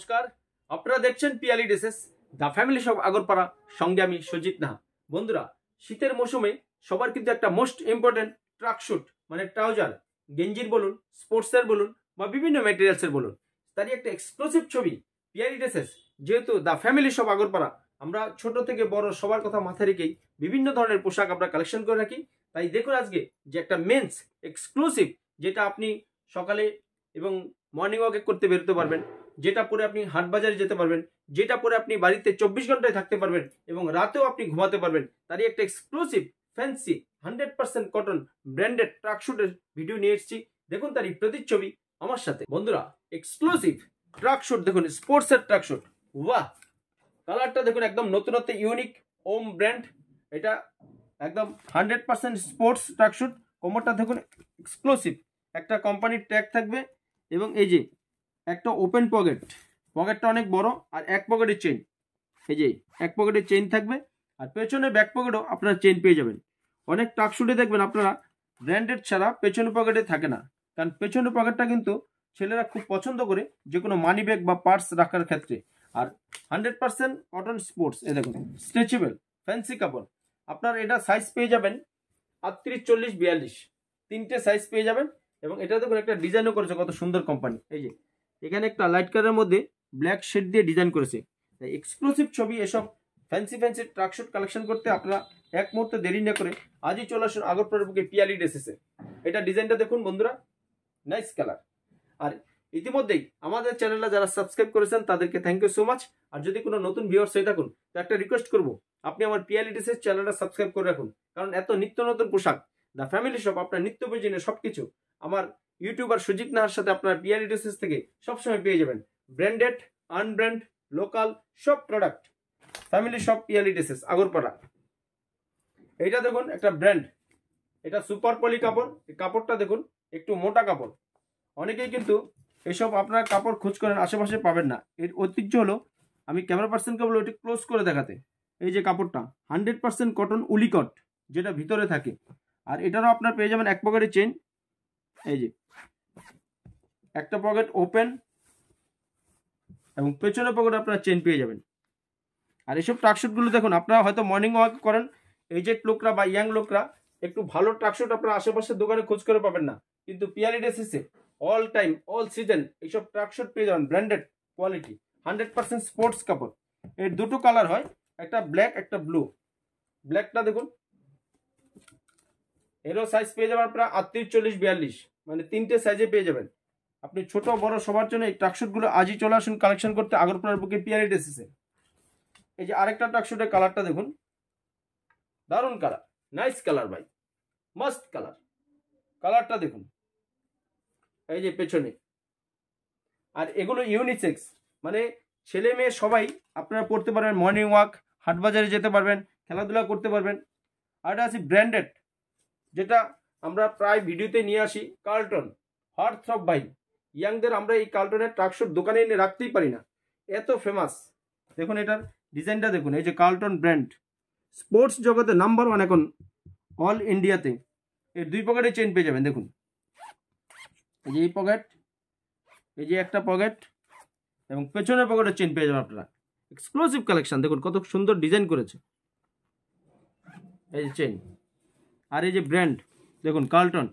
নমস্কার, আপনারা দেখছেন Piyali dresses the family shop Agarpara. সঙ্গে আমি সুজিত নাহা। বন্ধুরা, শীতের মৌসুমে সবার কিন্তু একটা মোস্ট ইম্পর্টেন্ট ট্রাক শুট মানে ট্রাউজার, গেঞ্জির বলুন, স্পোর্টসের বলুন বা বিভিন্ন ম্যাটেরিয়ালসের বলুন, তারই একটা এক্সক্লুসিভ ছবি পিয়ালি ড্রেসেস। যেহেতু দ্য ফ্যামিলি শপ আগরপাড়া, আমরা ছোট থেকে বড় সবার কথা মাথায় রেখেই বিভিন্ন ধরনের পোশাক আমরা কালেকশন করে রাখি। তাই দেখুন আজকে যে একটা মেন্স এক্সক্লুসিভ, যেটা আপনি সকালে এবং মর্নিং ওয়াকে করতে বেরোতে পারবেন, যেটা পরে আপনি হাট বাজারে যেতে পারবেন, যেটা পরে আপনি বাড়িতে 24 ঘন্টায় থাকতে পারবেন এবং রাতেও আপনি ঘুমাতে পারবেন। তারই একটা exclusive fancy 100% cotton branded track শুটের ভিডিও নিয়ে এসেছি। দেখুন তারই প্রতিচ্ছবি আমার সাথে। বন্ধুরা, এক্সক্লুসিভ ট্রাক শুট দেখুন, স্পোর্টসের ট্রাক শুট। বাহ, কালারটা দেখুন, একদম নতুনত্ব ইউনিক ওম ব্র্যান্ড। এটা একদম 100% স্পোর্টস ট্রাক শুট। কোমরটা দেখুন এক্সক্লুসিভ, একটা কোম্পানির ট্যাগ থাকবে এবং এই যে একটা ওপেন পকেটটা অনেক বড়, আর এক পকেটের চেইন, এই যে এক পকেটের চেইন থাকবে, আর পেছনে ব্যাক পকেটও আপনারা চেইন পেয়ে যাবেন। অনেক ট্রাক শুটে দেখবেন আপনারা ব্র্যান্ডেড ছাড়া পেছনে পকেটে থাকে না, কারণ পেছনে পকেটটা কিন্তু ছেলেরা খুব পছন্দ করে যে কোনো মানি ব্যাগ বা পার্স রাখার ক্ষেত্রে। আর 100% কটন স্পোর্টস, এ দেখুন স্ট্রেচেবল ফ্যান্সি কাপড়। আপনার এটা সাইজ পেয়ে যাবেন 38, 40, 42 তিনটে সাইজ পেয়ে যাবেন। এবং এটা দেখুন একটা ডিজাইনও করেছে কত সুন্দর কোম্পানি। এই যে এখানে একটা লাইট কালারের মধ্যে ব্ল্যাক শেড দিয়ে ডিজাইন করেছে। এক্সক্লুসিভ ছবি। এসব ফ্যান্সি ট্রাক শুট কালেকশন করতে আপনারা এক মুহূর্তে দেরি না করে আজই চলে আসুন আগরপাড়ার বুকে পিয়ালি ড্রেসেসে। এটা ডিজাইনটা দেখুন বন্ধুরা, নাইস কালার। আর ইতিমধ্যেই আমাদের চ্যানেলটা যারা সাবস্ক্রাইব করেছেন তাদেরকে থ্যাংক ইউ সো মাচ। আর যদি কোনো নতুন ভিউয়ার্স হয়ে থাকুন, তো একটা রিকোয়েস্ট করবো, আপনি আমার পিয়ালি ড্রেসেস চ্যানেলটা সাবস্ক্রাইব করে রাখুন, কারণ এত নিত্য নতুন পোশাক, দ্য ফ্যামিলি শপ, আপনার নিত্য প্রয়োজনীয় সবকিছু আমার ইউটিউবার সুজিত নাহার সাথে আপনার পিয়ালি ড্রেসেস থেকে সবসময় পেয়ে যাবেন। ব্র্যান্ডেড, আনব্র্যান্ড, লোকাল সব product, family shop Piyali dresses Agarpara. এইটা দেখুন একটা ব্র্যান্ড, এটা সুপার পলি কাপড়। কাপড়টা দেখুন একটু মোটা কাপড়। অনেকেই কিন্তু এসব আপনার কাপড় খোঁজ করেন, আশেপাশে পাবেন না। এর ঐতিহ্য হলো, আমি ক্যামেরা পার্সনকে বলবো এটি ক্লোজ করে দেখাতে। এই যে কাপড়টা 100% কটন উলিকট, যেটা ভিতরে থাকে। আর এটারও আপনার পেয়ে যাবেন এক পকেটের চেন, এই যে একটা পকেট ওপেন এবং পেছনের পকেটে আপনারা চেন পেয়ে যাবেন। আর এইসব ট্রাকশুটগুলো দেখুন, আপনারা হয়তো মর্নিং ওয়াক করেন, এজেড লোকরা বা ইয়াং লোকরা একটু ভালো ট্রাকশুট আপনারা আশেপাশের দোকানে খোঁজ করে পাবেন না, কিন্তু পিয়ালি ড্রেসেসে অল টাইম অল সিজন এইসব ট্রাকশুট পেয়ে যাবেন। ব্র্যান্ডেড কোয়ালিটি, 100% স্পোর্টস কাপড়। এর দুটো কালার হয়, একটা ব্ল্যাক একটা ব্লু। ব্ল্যাকটা দেখুন, এরও সাইজ পেয়ে যাবেন আপনারা 38, 40, 42 মানে তিনটে সাইজে পেয়ে যাবেন। আপনি ছোট বড় সবার জন্য এই ট্রাকশুটগুলো আজই চলে আসুন কালেকশন করতে আগরপাড়ার বুকে পিয়ালি ড্রেসেসে। এই যে আরেকটা ট্রাকশুটের কালারটা দেখুন, দারুণ কালার, নাইস কালার ভাই, মাস্ট কালার। কালারটা দেখুন, এই যে পেছনে। আর এগুলো ইউনিসেক্স, মানে ছেলে মেয়ে সবাই আপনারা পড়তে পারবেন, মর্নিং ওয়াক, হাট বাজারে যেতে পারবেন, খেলাধুলা করতে পারবেন। আর এটা আছে ব্র্যান্ডেড, যেটা আমরা প্রায় ভিডিওতে নিয়ে আসি, কার্লটন হার্থরব ভাই। ইয়াংদের আমরা এই কার্লটনের ট্রাকশুট দোকানে এনে রাখতেই পারি না, এত ফেমাস। দেখুন এটার ডিজাইনটা দেখুন, এই যে কার্লটন ব্র্যান্ড, স্পোর্টস জগতে নাম্বার 1 এখন অল ইন্ডিয়াতে। এর দুই পকেটে চেন পেয়ে যাবেন। দেখুন এই যে এই পকেট, এই যে একটা পকেট এবং পেছনের পকেটে চেন পেয়ে যাবেন আপনারা। এক্সক্লুসিভ কালেকশন দেখুন, কত সুন্দর ডিজাইন করেছে। এই যে চেন, আর এই যে ব্র্যান্ড দেখুন কার্লটন।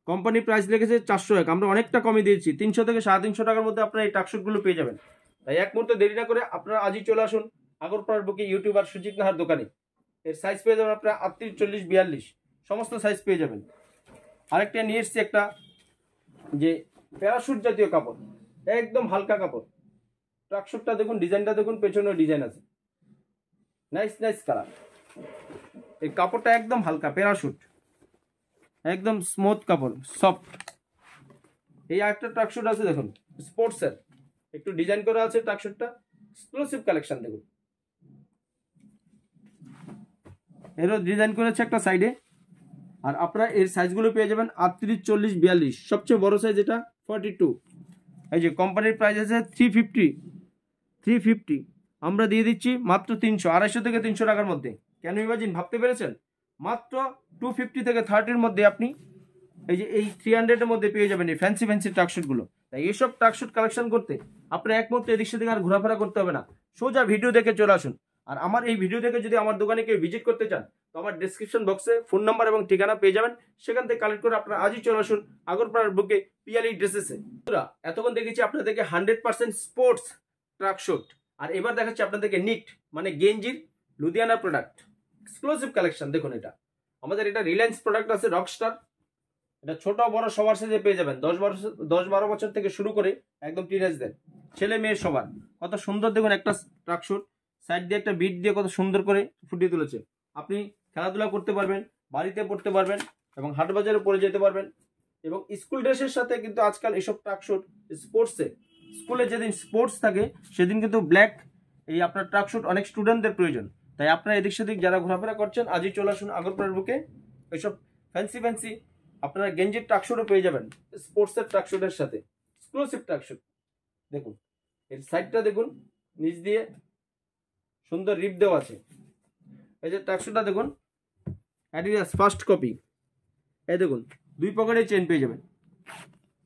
কোম্পানি প্রাইস লিখেছে 401, আমরা অনেকটা কমে দিয়েছি, 300 থেকে 350 টাকার মধ্যে আপনারা এই ট্রাকশুটগুলো পেয়ে যাবেন। তাই এক মুহূর্তে দেরি না করে আপনারা আজই চলে আসুন আগরপাড়ার বুকে ইউটিউবার সুজিত নাহার দোকানে। এর সাইজ পেয়ে যাবেন আপনারা 38, 40, 42 সমস্ত সাইজ পেয়ে যাবেন। আরেকটা নিয়ে এসছি একটা, যে প্যারাশুট জাতীয় কাপড়, একদম হালকা কাপড়। ট্রাকশুটটা দেখুন, ডিজাইনটা দেখুন, পেছনেও ডিজাইন আছে, নাইস নাইস কালার। এই কাপড়টা একদম হালকা প্যারাশুট, একদম স্মুথ কাপড়, সফট। এই আরেকটা ট্রাকশুট আছে দেখুন, স্পোর্টসের, একটু ডিজাইন করা আছে ট্রাকশুটটা, এক্সক্লুসিভ কালেকশন দেখুন। এরও ডিজাইন করেছে একটা সাইডে। আর আপনারা এর সাইজগুলো পেয়ে যাবেন 38, 40, 42, সবচেয়ে বড় সাইজ এটা 42। এই যে কোম্পানির প্রাইস আছে 350, আমরা দিয়ে দিচ্ছি মাত্র 300, 250 থেকে 300 টাকার মধ্যে। কেন ইমাজিন, ভাবতে পেরেছেন? মাত্র 250 থেকে 30-র মধ্যে আপনি এই যে এই 300-এর মধ্যে পেয়ে যাবেন এই ফ্যান্সি ট্রাকশুটগুলো। তাই এইসব ট্রাকশুট কালেকশন করতে আপনার এক মুহূর্তে এদিক সেদিক আর ঘোরাফেরা করতে হবে না, সোজা ভিডিও দেখে চলে আসুন। আর আমার এই ভিডিও দেখে যদি আমার দোকানে কেউ ভিজিট করতে চান তো আমার ডেসক্রিপশন বক্সে ফোন নাম্বার এবং ঠিকানা পেয়ে যাবেন, সেখান থেকে কালেক্ট করে আপনারা আজই চলে আসুন আগরপাড়ার বুকে পিয়ালি ড্রেসেসে। এতক্ষণ দেখেছি আপনাদেরকে 100% স্পোর্টস ট্রাকশুট, আর এবার দেখাচ্ছি আপনাদেরকে নিট মানে গেঞ্জির লুধিয়ানা প্রোডাক্ট এক্সক্লুসিভ কালেকশন। দেখুন এটা আমাদের এটা রিলায়েন্স প্রোডাক্ট আছে রকস্টার, এটা ছোট বড় সবার সাথে পেয়ে যাবেন, 10-12 বছর থেকে শুরু করে একদম টিনেজদের ছেলে মেয়ে সবার। কত সুন্দর দেখুন একটা ট্রাকশুট, সাইড দিয়ে একটা বিট দিয়ে কত সুন্দর করে ফুটিয়ে তুলেছে। আপনি খেলাধুলা করতে পারবেন, বাড়িতে পড়তে পারবেন এবং হাট বাজারে পরে যেতে পারবেন। এবং স্কুল ড্রেসের সাথে কিন্তু আজকাল এসব ট্রাকশুট স্পোর্টসে, স্কুলে যেদিন স্পোর্টস থাকে সেদিন কিন্তু ব্ল্যাক এই আপনার ট্রাকশুট অনেক স্টুডেন্টদের প্রয়োজন। তাই আপনারা এদিক সেদিক যারা ঘোরাফেরা করছেন আজই চলে আসুন আগরপাড়ার বুকে। এইসব ফ্যান্সি আপনারা গেঞ্জির ট্রাকশুটও পেয়ে যাবেন স্পোর্টসের ট্রাকশুটের সাথে, এক্সক্লুসিভ ট্রাকশুট। দেখুন এর সাইডটা দেখুন, নিচ দিয়ে সুন্দর রিপ দেওয়া আছে। এই যে ট্রাকশুটটা দেখুন অ্যাডিডাস ফার্স্ট কপি, এই দেখুন 2 পকেটে চেন পেয়ে যাবেন,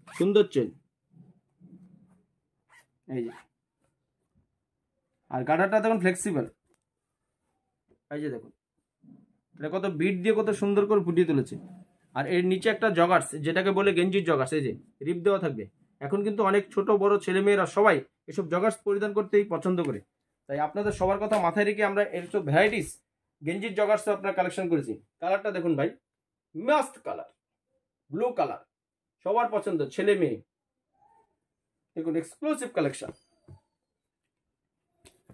সুন্দর চেন এই যে। আর গার্ডারটা দেখুন ফ্লেক্সিবল, এই যে দেখুন এটা কত বিট দিয়ে কত সুন্দর করে ফুটিয়ে তুলেছে। আর এর নিচে একটা জগার্স, যেটাকে বলে গেঞ্জির জগার্স, এই যে রিপ দেওয়া থাকবে। এখন কিন্তু অনেক ছোট বড় ছেলেমেয়েরা সবাই এসব জগার্স পরিধান করতেই পছন্দ করে। তাই আপনাদের সবার কথা মাথায় রেখে আমরা এসব ভ্যারাইটিস গেঞ্জির জগার্স আপনার কালেকশন করেছি। কালারটা দেখুন ভাই, মাস্ট কালার, ব্লু কালার, সবার পছন্দ ছেলে মেয়ে। দেখুন এক্সক্লুসিভ কালেকশন।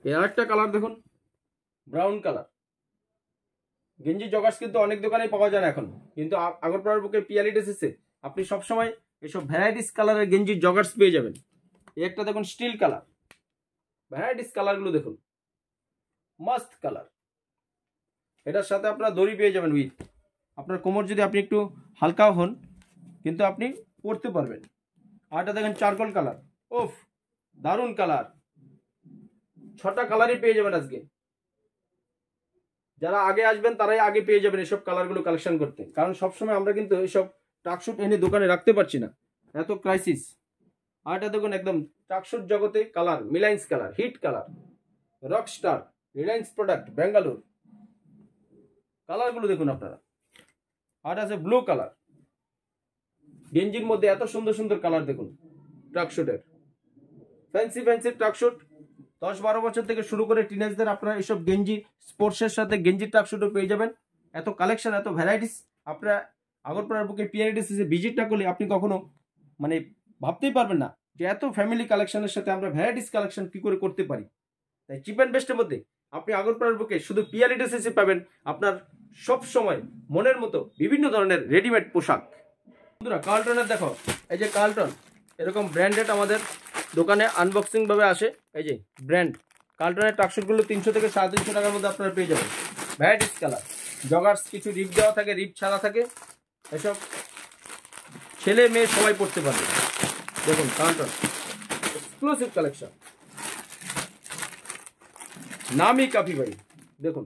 এর আরেকটা কালার দেখুন, ব্রাউন কালার। গেঞ্জি জগার্স কিন্তু অনেক দোকানেই পাওয়া যায় না এখন, কিন্তু আগরপাড়ার বুকে পিয়ালি ড্রেসেসে আপনি সবসময় এসব ভ্যারাইটিস কালারের গেঞ্জির জগার্স পেয়ে যাবেন। এই একটা দেখুন স্টিল কালার, ভ্যারাইটিস কালারগুলো দেখুন মাস্ট কালার। এটার সাথে আপনারা দড়ি পেয়ে যাবেন উইথ, আপনার কোমর যদি আপনি একটু হালকাও হন কিন্তু আপনি পরতে পারবেন। আর এটা দেখেন চারকোল কালার, ওফ দারুণ কালার, 6টা কালারই পেয়ে যাবেন আজকে। যারা আগে আসবেন তারাই আগে পেয়ে যাবেন এসব কালারগুলো কালেকশন করতে, কারণ সবসময় আমরা কিন্তু এইসব ট্রাকশুট এনে দোকানে রাখতে পারছি না, এত ক্রাইসিস। আর এটা দেখুন একদম ট্রাকশুট জগতে কালার, মিলাইন্স colour, hit colour, rockstar, reliance product, Bengaluru. কালারগুলো দেখুন আপনারা। আর আছে ব্লু কালার, গেঞ্জির মধ্যে এত সুন্দর সুন্দর কালার দেখুন ট্রাকশুটের। ফ্যান্সি ট্রাকশুট 10-12 বছর থেকে শুরু করে টিনেজদের আপনারা এইসব গেঞ্জি স্পোর্টসের সাথে গেঞ্জির ট্রাকশুটও পেয়ে যাবেন। এত কালেকশন, এত ভ্যারাইটিস। আপনারা আগরপাড়ার বুকে পিয়ালি ড্রেসেসে ভিজিট না করলে আপনি কখনো মানে ভাবতেই পারবেন না যে এত ফ্যামিলি কালেকশনের সাথে আমরা ভ্যারাইটিস কালেকশন কি করে করতে পারি। তাই চিপ অ্যান্ড বেস্টের মধ্যে আপনি আগরপাড়ার বুকে শুধু পিয়ালি ড্রেসেসে পাবেন আপনার সব সময় মনের মতো বিভিন্ন ধরনের রেডিমেড পোশাক। বন্ধুরা কার্লটনের দেখো, এই যে কার্লটন এরকম ব্র্যান্ডেড আমাদের দোকানে আনবক্সিং ভাবে আসে। এই যে ব্র্যান্ড কার্লটনের ট্রাকশুটগুলো 300 থেকে 350 টাকার মধ্যে আপনারা পেয়ে যাবেন। ভ্যারাইটিস কালার, জগার্স, কিছু রিপ দেওয়া থাকে, রিপ ছাড়া থাকে। এসব ছেলে মেয়ে সবাই পড়তে পারবে। দেখুন কার্লটন এক্সক্লুসিভ কালেকশন, নামই কাফি ভাই। দেখুন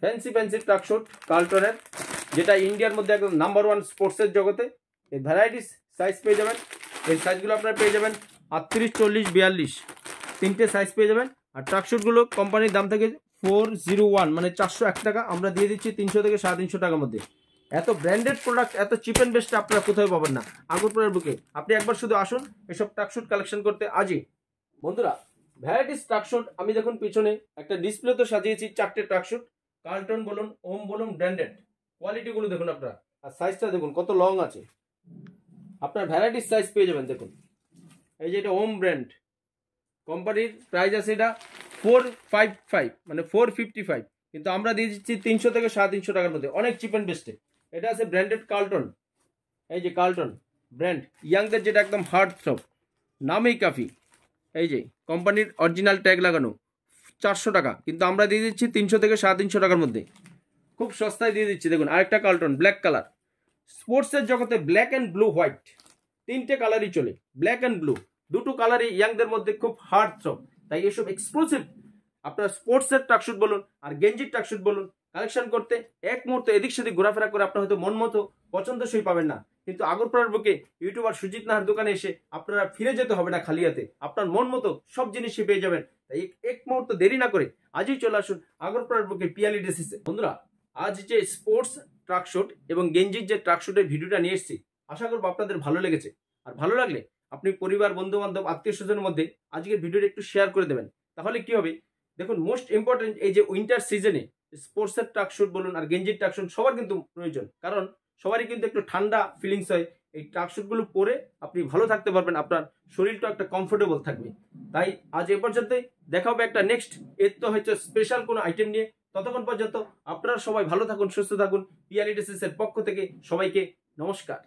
ফ্যান্সি ট্রাকশুট কার্লটনের, যেটা ইন্ডিয়ার মধ্যে একদম নাম্বার 1 স্পোর্টসের জগতে। এই ভ্যারাইটিস সাইজ পেয়ে যাবেন। এই সাইজগুলো আপনারা পেয়ে যাবেন 38, 40, 42 তিনটে সাইজ পেয়ে যাবেন। আর ট্রাকশুটগুলো কোম্পানির দাম থেকে 401 মানে 401 টাকা, আমরা দিয়ে দিচ্ছি 300 থেকে 350 টাকার মধ্যে। এত ব্র্যান্ডেড প্রোডাক্ট, এত চিপ অ্যান্ড বেস্ট আপনারা কোথায় পাবেন না আগরপাড়ার বুকে। আপনি একবার শুধু আসুন এসব ট্রাকশুট কালেকশন করতে আজই। বন্ধুরা ভ্যারাইটিস ট্রাকশুট আমি দেখুন পিছনে একটা ডিসপ্লে তো সাজিয়েছি, 4টে ট্রাকশুট কার্লটন বলুন, ওম বলুন, ব্র্যান্ডেড। কোয়ালিটিগুলো দেখুন আপনারা, আর সাইজটা দেখুন কত লং আছে। আপনার ভ্যারাইটিস সাইজ পেয়ে যাবেন। দেখুন এই যে এটা ওম ব্র্যান্ড কোম্পানির, প্রাইস আছে এটা 455 মানে 455, কিন্তু আমরা দিয়ে দিচ্ছি 300 থেকে 350 টাকার মধ্যে, অনেক চিপ অ্যান্ড বেস্টে। এটা আছে ব্র্যান্ডেড কার্লটন, এই যে কার্লটন ব্র্যান্ড, ইয়াংদের যেটা একদম হার্ড থ্রব, নামেই কাফি। এই যে কোম্পানির অরিজিনাল ট্যাগ লাগানো, 400 টাকা, কিন্তু আমরা দিয়ে দিচ্ছি 300 থেকে 350 টাকার মধ্যে, খুব সস্তায় দিয়ে দিচ্ছি। দেখুন আরেকটা কার্লটন ব্ল্যাক কালার, স্পোর্টসের জগতে ব্ল্যাক অ্যান্ড ব্লু হোয়াইট তিনটে কালারই চলে। ব্ল্যাক অ্যান্ড ব্লু দুটো কালারই ইয়াংদের মধ্যে খুব হার্ড থ্রব। তাই এসব এক্সক্লুসিভ আপনার স্পোর্টসের ট্রাকশুট বলুন আর গেঞ্জির ট্রাকশুট বলুন কালেকশন করতে এক মুহূর্তে এদিক সেদিক ঘোরাফেরা করে আপনার হয়তো মন মতো পছন্দসই পাবেন না, কিন্তু আগরপাড়ার বুকে ইউটিউবার সুজিত নাহার দোকানে এসে আপনারা ফিরে যেতে হবে না খালি হাতে, আপনার মন মতো সব জিনিসই পেয়ে যাবেন। তাই এক মুহূর্ত দেরি না করে আজই চলে আসুন আগরপাড়ার বুকে পিয়ালি ড্রেসেসে। বন্ধুরা, আজ যে স্পোর্টস ট্রাকশুট এবং গেঞ্জির যে ট্রাকশুটের ভিডিওটা নিয়ে এসেছি, আশা করবো আপনাদের ভালো লেগেছে। আর ভালো লাগলে আপনি পরিবার, বন্ধু বান্ধব, আত্মীয় স্বজনের মধ্যে আজকের ভিডিওটা একটু শেয়ার করে দেবেন। তাহলে কি হবে, দেখুন মোস্ট ইম্পর্টেন্ট এই যে উইন্টার সিজনে স্পোর্টসের ট্রাকশুট বলুন আর গেঞ্জির ট্রাকশুট সবার কিন্তু প্রয়োজন, কারণ সবারই কিন্তু একটু ঠান্ডা ফিলিংস হয়। এই ট্রাকশুটগুলো পরে আপনি ভালো থাকতে পারবেন, আপনার শরীরটা একটা কমফোর্টেবল থাকবে। তাই আজ এ পর্যন্তই, দেখা হবে একটা নেক্সট এর তো হয়তো স্পেশাল কোনো আইটেম নিয়ে। ততক্ষণ পর্যন্ত আপনারা সবাই ভালো থাকুন, সুস্থ থাকুন। পিয়ালি ড্রেসেসের পক্ষ থেকে সবাইকে নমস্কার।